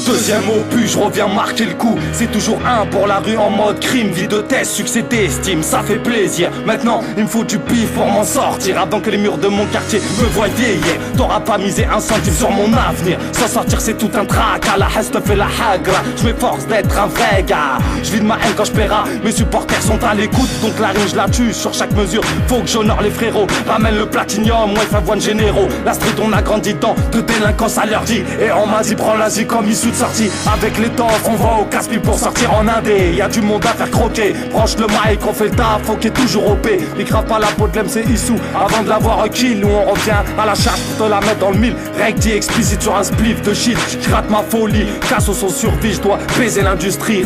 Deuxième opus, je reviens marquer le coup. C'est toujours un pour la rue en mode crime. Vie de test, succès d'estime, ça fait plaisir. Maintenant, il me faut du bif pour m'en sortir. Avant que les murs de mon quartier me voient vieillir. T'auras pas misé un centime sur mon avenir. S'en sortir c'est tout un trac. À la heste fait la hagra. Je m'efforce d'être un vrai gars. Je vis de ma haine quand je paiera. Mes supporters sont à l'écoute, donc la rime je la tue. Sur chaque mesure, faut que j'honore les frérots. Ramène le platinium, moi F1 généraux. La street on a grandi dans de délinquance à leur dit. Et on m'a dit prends l'Asie comme issue de sortie. Avec les temps, on va au casse-pipe pour sortir en indé. Y'a du monde à faire croquer. Branche le mic, on fait le taf, faut qu'il est toujours OP. Il crave pas la peau de l'MC Issou avant de l'avoir un kill. Où on revient à la charge pour te la mettre dans le mille. Règle dit explicite sur un spliff de shit. J'gratte ma folie, casse au son survie. J'dois baiser l'industrie,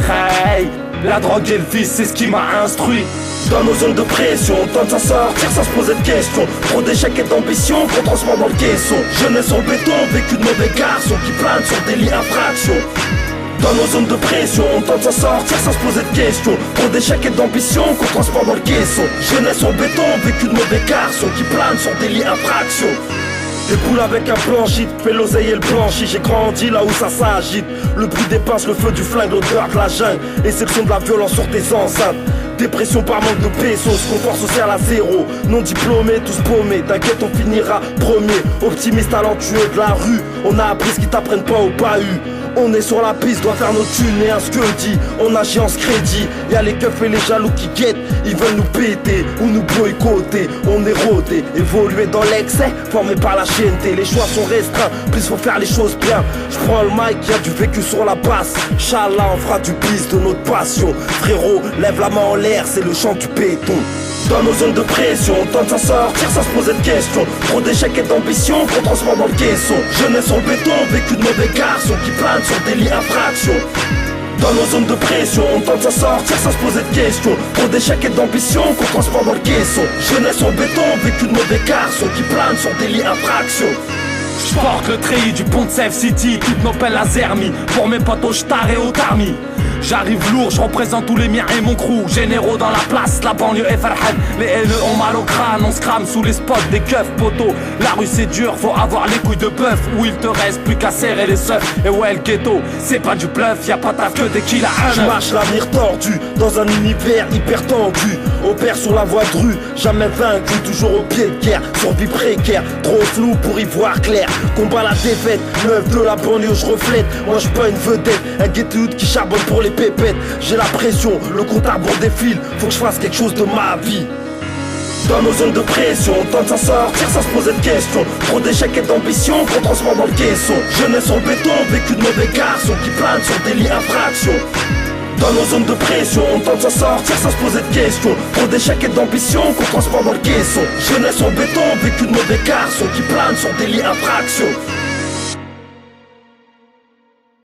hey. La drogue et le vice, c'est ce qui m'a instruit. Dans nos zones de pression, on tente de s'en sortir sans se poser de questions. Trop d'échecs et d'ambition qu'on transforme dans le caisson. Jeunesse en béton, vécu de mauvais garçons qui planent sur des lits infractions. Dans nos zones de pression, on tente de s'en sortir sans se poser de questions. Trop d'échecs et d'ambition qu'on transforme dans le caisson. Jeunesse en béton, vécu de mauvais garçons qui planent sur des lits infractions. Des poules avec un planchite, fais l'oseille et le blanchi. J'ai grandi là où ça s'agite. Le bruit des pinces, le feu du flingue, l'odeur de la jungle. Et c'est le son de la violence sur tes enceintes. Dépression par manque de pesos, confort social à zéro. Non diplômés, tous paumés, t'inquiète on finira premier. Optimiste talentueux de la rue, on a appris ce qu'ils t'apprennent pas au bahut. On est sur la piste, doit faire nos thunes et un ce que dit. On agit en ce crédit, y'a les keufs et les jaloux qui guettent. Ils veulent nous péter ou nous boycotter. On est rodé, évolué dans l'excès, formé par la chienneté. Les choix sont restreints, plus faut faire les choses bien. J'prends le mic, y'a du vécu sur la basse. Inch'Allah, on fera du bis de notre passion. Frérot, lève la main en l'air, c'est le chant du béton. Dans nos zones de pression, on tente de s'en sortir sans se poser de questions. Trop d'échecs et d'ambition qu'on transforme dans le caisson. Jeunesse en béton, vécu de mauvais garçons qui planent sur des lits infractions. Dans nos zones de pression, on tente de s'en sortir sans se poser de questions. Trop d'échecs et d'ambition qu'on transforme dans le caisson. Jeunesse en béton, vécu de mauvais garçons qui planent sur des lits infractions. J'porte le treillis du pont de Save City, toutes nos pelles à Zermi. Pour mes potes au Star et au Tarmi. J'arrive lourd, je représente tous les miens et mon crew. Généraux dans la place, la banlieue est Farhad. Les haineux ont mal au crâne, on se crame sous les spots des keufs poteaux. La rue c'est dur, faut avoir les couilles de bœuf. Où il te reste plus qu'à serrer les seufs. Et ouais le ghetto, c'est pas du bluff, y'a pas taf que des kills à un. J'marche l'avenir tordu, dans un univers hyper tendu. Opère sur la voie de rue, jamais vaincu, toujours au pied de guerre. Survie précaire, trop flou pour y voir clair. Combat la défaite, l'œuvre de la banlieue je reflète. Moi j'suis pas une vedette, un ghetto qui charbonne pour les pépettes. J'ai la pression, le compte à rebours défile. Faut que je fasse quelque chose de ma vie. Dans nos zones de pression, on tente de s'en sortir sans se poser de questions. Trop d'échecs et d'ambition qu'on transforme dans le caisson. Jeunesse en béton, vécu de mauvais garçons qui planent sur des lits infractions. Dans nos zones de pression, on tente de s'en sortir sans se poser de questions. Trop d'échecs et d'ambition qu'on transforme dans le caisson. Jeunesse en béton, vécu de mauvais garçons qui planent sur des lits infractions.